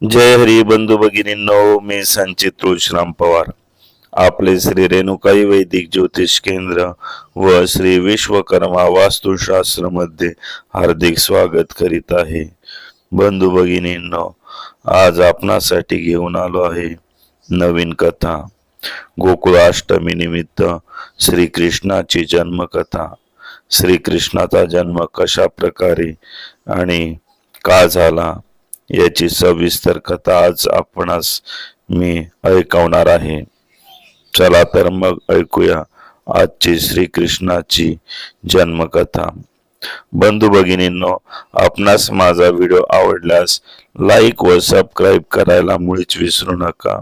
जय हरी बंधू भगिनींनो, मी संचित तुळशीराम पवार आपले श्री रेणुकाई वैदिक ज्योतिष केंद्र व श्री विश्वकर्मा वास्तुशास्त्र मध्ये हार्दिक स्वागत करीत आहे. बंधू भगिनींनो, आज आपणासाठी घेऊन आलो आहे नवीन कथा. गोकुळाष्टमी निमित्त श्रीकृष्णाची जन्मकथा. श्रीकृष्णाचा जन्म कशा प्रकारे आणि का झाला याची सविस्तर कथा आज आपणास मी ऐकवणार आहे. चला तर मग ऐकूया आजची श्रीकृष्णाची जन्मकथा. बंधू भगिनींनो, आपणास माझा व्हिडिओ आवडल्यास लाईक व सबस्क्राईब करायला मुळीच विसरू नका.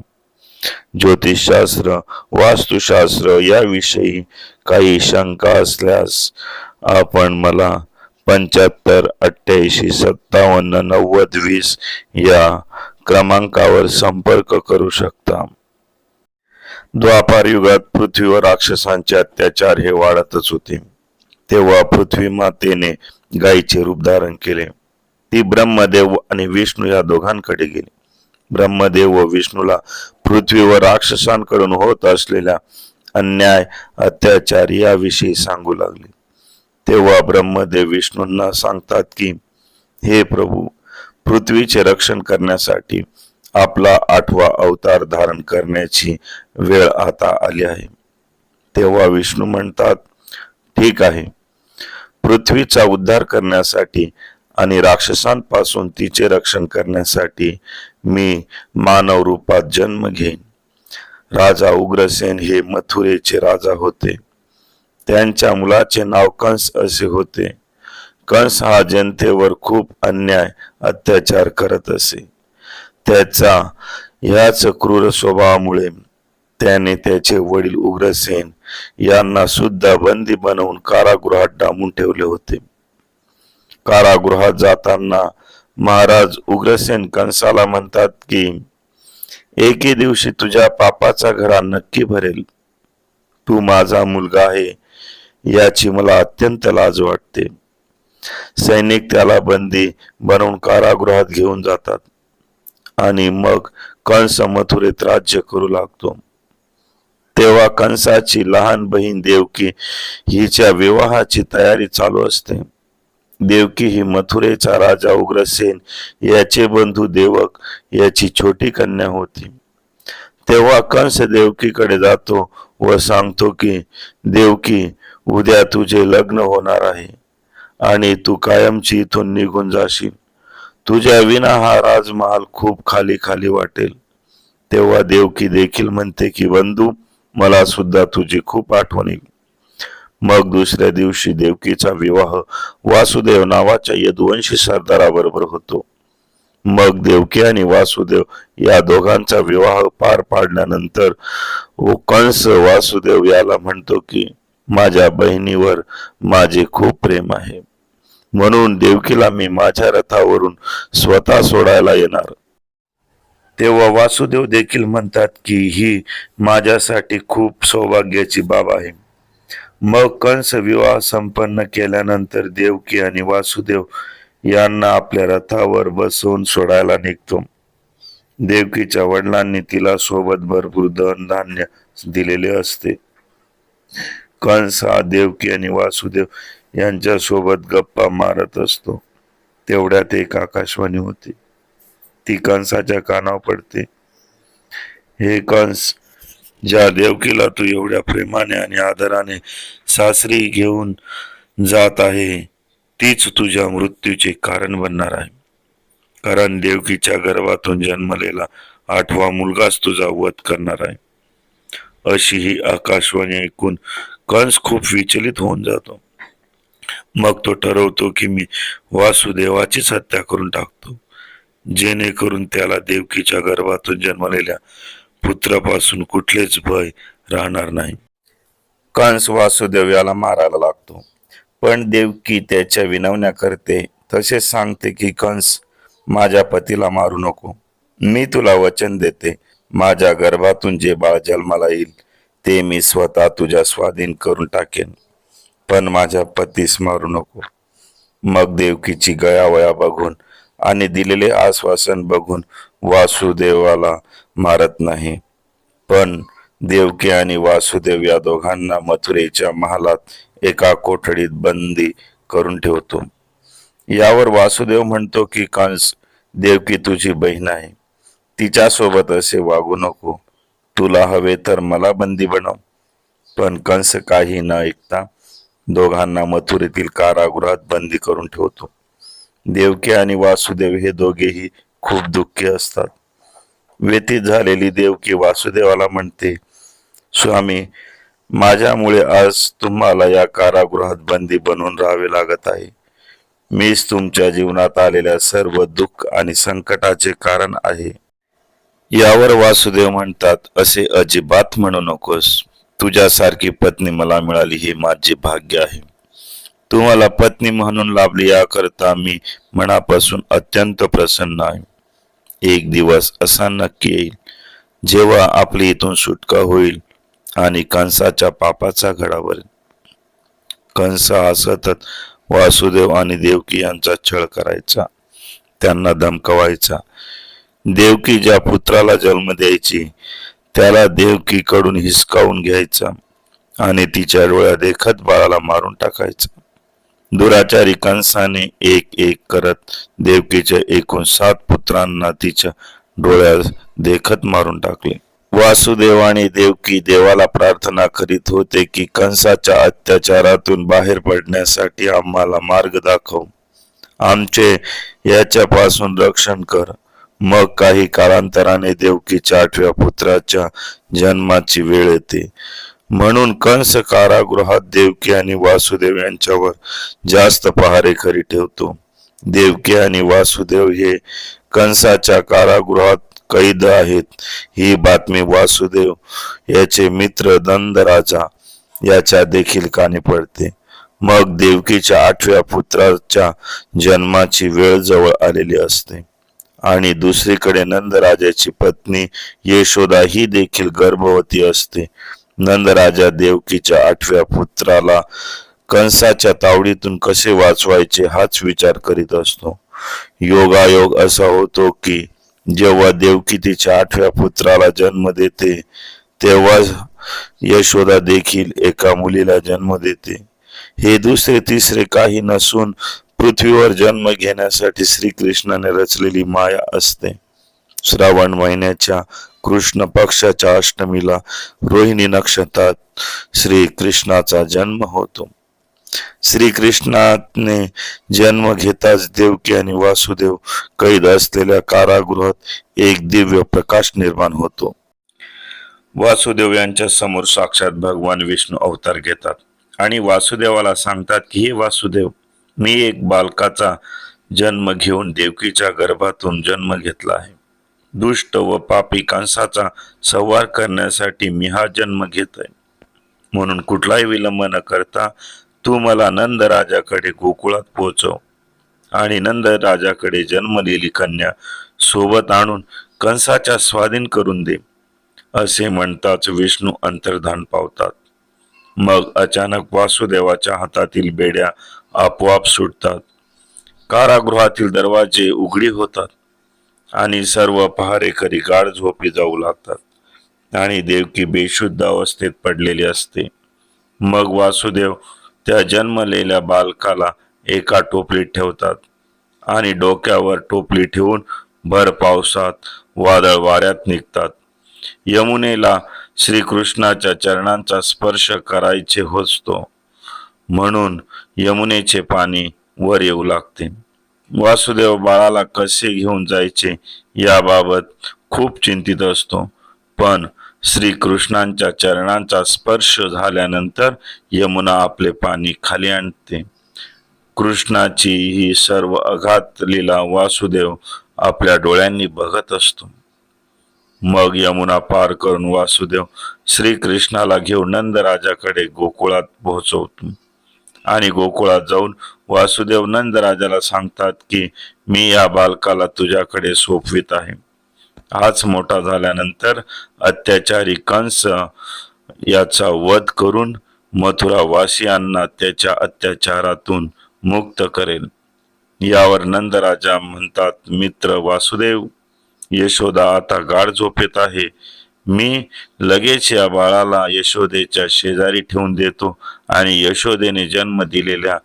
ज्योतिषशास्त्र, वास्तुशास्त्र याविषयी काही शंका असल्यास आपण मला 75 88 57 90 20 या क्रमांकावर संपर्क करू शकता. द्वापार युगात पृथ्वीवर राक्षसांचे अत्याचार हे वाढतच होते. तेव्हा पृथ्वी मातेने गायीचे रूप धारण केले. ती ब्रह्मदेव आणि विष्णू या दोघांकडे गेली. ब्रह्मदेव व विष्णूला पृथ्वीवर राक्षसांकडून होत असलेल्या अन्याय अत्याचार याविषयी सांगू लागले. तेव्हा ब्रह्मदेव विष्णूंना सांगतात की, हे प्रभू, पृथ्वीचे रक्षण करण्यासाठी आपला 8वा अवतार धारण करण्याची वेळ आता आली आहे. तेव्हा विष्णू म्हणतात, ठीक आहे, पृथ्वीचा उद्धार करण्यासाठी आणि राक्षसांपासून तिचे रक्षण करण्यासाठी मी मानव रूपात जन्म घेईन. राजा उग्रसेन हे मथुरेचे राजा होते. त्यांच्या मुलाचे नाव कंस असे होते. कंस हा जनतेवर खूप अन्याय अत्याचार करत असे. त्याचा ह्याच क्रूर स्वभावामुळे त्याने त्याचे वडील उग्रसेन यांना सुद्धा बंदी बनवून कारागृहात डांबून ठेवले होते. कारागृहात जाताना महाराज उग्रसेन कंसाला म्हणतात की, एके दिवशी तुझ्या पापाचा घडा नक्की भरेल. तू माझा मुलगा आहे याची मला अत्यंत लाज वाटते. सैनिक त्याला बंदी बनवून कारागृहात घेऊन जातात आणि मग कंस मथुरेत राज्य करू लागतो. तेव्हा कंसाची लहान बहीण देवकी हिच्या विवाहाची तयारी चालू असते. देवकी ही मथुरेचा राजा उग्रसेन याचे बंधू देवक याची छोटी कन्या होती. तेव्हा कंस देवकीकडे जातो व सांगतो की, देवकी, उद्या तुझे लग्न होणार आहे आणि तू कायमची इथून निघून जाशील. तुझ्या विना हा राजमहाल खूप खाली खाली वाटेल. तेव्हा देवकी देखील म्हणते की, बंधू, मला सुद्धा तुझी खूप आठवण येईल. मग दुसऱ्या दिवशी देवकीचा विवाह वासुदेव नावाच्या यदुवंशी सरदाराबरोबर होतो. मग देवकी आणि वासुदेव या दोघांचा विवाह पार पाडल्यानंतर कंस वासुदेव याला म्हणतो की, माझ्या बहिणीवर माझे खूप प्रेम आहे, म्हणून देवकीला मी माझ्या रथावरून स्वतः सोडायला येणार. तेव्हा वासुदेव देखील म्हणतात की, ही माझ्यासाठी खूप सौभाग्याची बाब आहे. मग कंस विवाह संपन्न केल्यानंतर देवकी आणि वासुदेव यांना आपल्या रथावर बसवून सोडायला निघतो. देवकीच्या वडिलांनी तिला सोबत भरपूर धन धान्य दिलेले असते. कंस हा देवकी आणि वासुदेव यांच्या सोबत गप्पा मारत असतो. तेवढ्यात एक आकाशवाणी होती. ती कंसाच्या कानावर पडते. हे कंस, ज्या देवकीला तू एवढ्या प्रेमाने आणि आदराने सासरी घेऊन जात आहे, तीच तुझ्या मृत्यूचे कारण बनणार आहे. कारण देवकीच्या गर्भातून जन्मलेला 8वा मुलगाच तुझा वध करणार आहे. अशी ही आकाशवाणी ऐकून कंस खूप विचलित होऊन जातो. मग तो ठरवतो की मी वासुदेवाचीच हत्या करून टाकतो, जेणेकरून त्याला देवकीच्या गर्भातून जन्मलेल्या पुत्रापासून कुठलेच भय राहणार नाही. कंस वासुदेव याला मारायला लागतो, पण देवकी त्याच्या विनवण्या करते. तसेच सांगते की, कंस, माझ्या पतीला मारू नको. मी तुला वचन देते, माझ्या गर्भातून जे बाळ जन्माला येईल ते मी स्वतः तुझ्या स्वाधीन करून टाकेन, पण माझ्या पतीस मारू नको. मग देवकीची गयावया बघून आणि दिलेले आश्वासन बघून वासुदेवाला मारत नाही, पण देवकी आणि वासुदेव या दोघांना मथुरेच्या महालात एका कोठडीत बंदी करून ठेवतो. यावर वासुदेव म्हणतो की कंस, देवकी तुझी बहीण आहे, तिच्यासोबत असे वागू नको. तुला हवे तर मला बंदी बनव. पण कंस काही न ऐकता दोघांना मथुरेतील कारागृहात बंदी करून ठेवतो. देवकी आणि वासुदेव हे दोघेही खूप दुःखी असतात. व्यथित झालेली देवकी वासुदेवाला म्हणते, स्वामी, माझ्यामुळे आज तुम्हाला या कारागृहात बंदी बनून राहावे लागत आहे. मीच तुमच्या जीवनात आलेल्या सर्व दुःख आणि संकटाचे कारण आहे. यावर वासुदेव म्हणतात, असे अजिबात म्हणू नकोस. तुझ्यासारखी पत्नी मला मिळाली हे माझे भाग्य आहे. तू मला पत्नी म्हणून लाभली याकरता मी मनापासून अत्यंत प्रसन्न आहे. एक दिवस असा नक्की येईल जेव्हा आपली इथून सुटका होईल आणि कंसाच्या पापाचा घडा भरेल. कंस हा सतत वासुदेव आणि देवकी यांचा छळ करायचा, त्यांना धमकवायचा. देवकी ज्या पुत्राला जन्म द्यायची त्याला देवकीकडून हिसकावून घ्यायचा आणि तिच्या डोळ्या देखत बाळाला मारून टाकायचा. दुराचारी कंसाने एक एक करत देवकीच्या एकूण 7 पुत्रांना तिच्या डोळ्यात देखत मारून टाकले. वासुदेव आणि देवकी देवाला प्रार्थना करीत होते की कंसाच्या अत्याचारातून बाहेर पडण्यासाठी आम्हाला मार्ग दाखव, आमचे याच्यापासून रक्षण कर. मग काही कालांतराने देवकीच्या 8व्या पुत्राच्या जन्माची वेळ येते. म्हणून कंस कारागृहात देवकी आणि वासुदेव यांच्यावर जास्त पहारेकरी ठेवतो. देवकी आणि वासुदेव हे कंसाच्या कारागृहात कैद आहेत ही बातमी वासुदेव याचे मित्र नंदराजा याच्या देखील कानी पडते. मग देवकीच्या 8व्या पुत्राच्या जन्माची वेळ जवळ आलेली असते आणि दुसरीकडे नंदराजाची पत्नी यशोदा ही देखील गर्भवती असते. नंदराजा देवकीच्या 8व्या पुत्राला कंसाच्या तावडीतून कसे वाचवायचे हाच विचार करीत असतो. योगायोग असा होतो की जेव्हा देवकी तिच्या 8व्या पुत्राला जन्म देते तेव्हा यशोदा देखील एका मुलीला जन्म देते. हे दुसरे तिसरे काही नसून पृथ्वीवर जन्म घेण्यासाठी श्रीकृष्णाने रचलेली माया असते. श्रावण महिन्याच्या कृष्ण पक्षाच्या अष्टमीला रोहिणी नक्षत्रात श्रीकृष्णाचा जन्म होतो. श्रीकृष्णाने जन्म घेताच देवकी आणि वासुदेव कैद असलेल्या कारागृहात एक दिव्य प्रकाश निर्माण होतो. वासुदेव यांच्या समोर साक्षात भगवान विष्णू अवतार घेतात आणि वासुदेवाला सांगतात की हे वासुदेव, मी एक बालकाचा जन्म घेऊन देवकीच्या गर्भातून जन्म घेतला आहे. दुष्ट व पापी कंसाचा संहार करण्यासाठी मी हा जन्म घेत आहे. म्हणून कुठलाही विलंब न करता तू मला नंदराजाकडे गोकुळात पोहोचव आणि नंदराजाकडे जन्मलेली कन्या सोबत आणून कंसाच्या स्वाधीन करून दे. असे म्हणताच विष्णू अंतर्धान पावतात. मग अचानक वासुदेवाच्या हातातील बेड्या आपोआप सुटतात. कारागृहातील दरवाजे उघडी होतात आणि सर्व पहारेकरी गाढ झोपी जाऊ लागतात आणि देवकी बेशुद्ध अवस्थेत पडलेली असते. मग वासुदेव त्या जन्मलेल्या बालकाला एका टोपलीत ठेवतात आणि डोक्यावर टोपली ठेवून भर पावसात वादळ वाऱ्यात निघतात. यमुनेला श्रीकृष्णाच्या चरणांचा स्पर्श करायचे होतो म्हणून यमुनेचे पाणी वर येऊ लागते. वासुदेव बाळाला कसे घेऊन जायचे याबाबत खूप चिंतित असतो, पण श्रीकृष्णांच्या चरणांचा स्पर्श झाल्यानंतर यमुना आपले पाणी खाली आणते. कृष्णाची ही सर्व अघात लीला वासुदेव आपल्या डोळ्यांनी बघत असतो. मग यमुना पार करून वासुदेव श्रीकृष्णाला घेऊन नंदराजाकडे गोकुळात पोहोचवतो आणि गोकुळात जाऊन वासुदेव नंदराजाला सांगतात की मी या बालकाला तुझ्याकडे सोपवित आहे. हाच मोठा झाल्यानंतर अत्याचारी कंस याचा वध करून मथुरा वासियांना त्याच्या अत्याचारातून मुक्त करेल. यावर नंदराजा म्हणतात, मित्र वासुदेव, यशोदा आता गाढ झोपेत आहे. मी लगेच या बाळाला यशोदेच्या शेजारी ठेवून देतो आणि यशोदेने जन्म दिलेल्या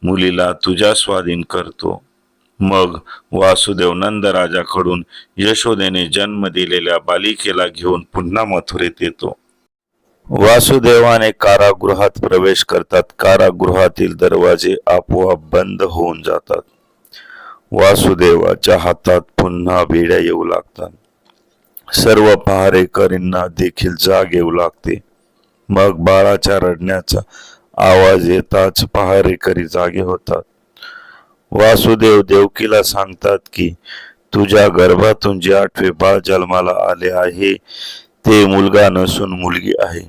मुलीला तुझ्या स्वाधीन करतो. मग वासुदेव नंदराजाकडून यशोदेने जन्म दिलेल्या बालिकेला घेऊन पुन्हा मथुरेत येतो. वासुदेवाने कारागृहात प्रवेश करतात. कारागृहातील दरवाजे आपोआप बंद होऊन जातात. वासुदेवाच्या हातात पुन्हा बेड्या येऊ लागतात. सर्व पहारेकरींना देखील जाग येऊ लागते. मग बाळाच्या रडण्याचा आवाज येताच पहारेकरी जागे होतात. वासुदेव देवकीला सांगतात की तुझ्या गर्भातून जे 8वे बाळ जन्माला आले आहे ते मुलगा नसून मुलगी आहे.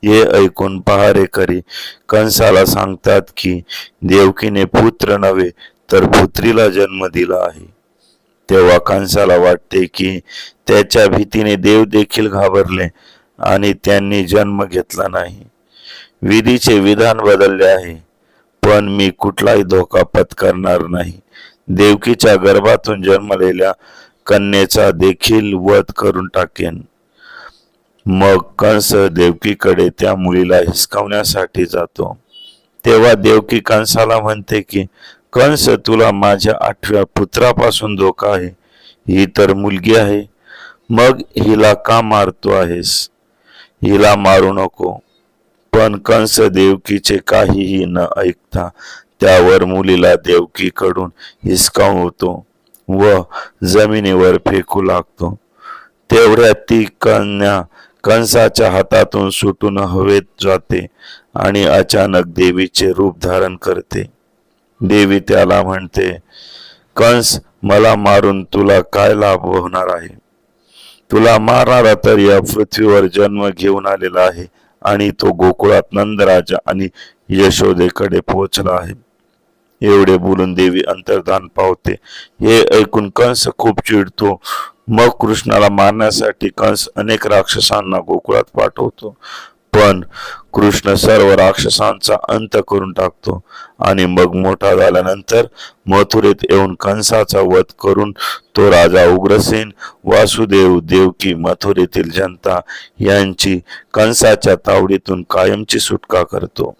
हे ऐकून पहारेकरी कंसाला सांगतात की देवकीने पुत्र नव्हे तर पुत्रीला जन्म दिला आहे. तेव्हा कंसाला वाटते की त्याच्या भीतीने देव देखील घाबरले आणि त्यांनी जन्म घेतला नाही. विधीचे विधान बदलले आहे, पण मी कुठलाही धोका पत्करणार नाही. देवकीच्या गर्भातून जन्मलेल्या कन्येचा देखील वध करून टाकेन. मग कंस देवकीकडे त्या मुलीला हिसकावण्यासाठी जातो. तेव्हा देवकी कंसाला म्हणते की कंस, तुला माझ्या 8व्या पुत्रापासून धोका आहे. ही तर मुलगी आहे, मग हिला का मारतो आहेस? हिला मारू नको. पण कंस देवकीचे काहीही न ऐकता त्यावर मुलीला देवकीकडून हिसकावतो व जमिनीवर फेकू लागतो. तेवढ्यात ती कन्या कंसाच्या हातातून सुटून हवेत जाते आणि अचानक देवीचे रूप धारण करते. देवी त्याला म्हणते, कंस, मला मारून तुला काय लाभ होणार आहे? तुला मारणारा तर या पृथ्वीवर जन्म घेऊन आलेला आहे आणि तो गोकुळात नंदराजा आणि यशोदेकडे पोहोचला आहे. एवढे बोलून देवी अंतर्धान पावते. हे ऐकून कंस खूप चिडतो. मग कृष्णाला मारण्यासाठी कंस अनेक राक्षसांना गोकुळात पाठवतो. पण कृष्ण सर्व राक्षसांचा अंत करून टाकतो आणि मग मोठा झाल्यानंतर मथुरेत येऊन कंसाचा वध करून तो राजा उग्रसेन, वासुदेव, देवकी, मथुरेतील जनता यांची कंसाच्या तावडीतून कायमची सुटका करतो.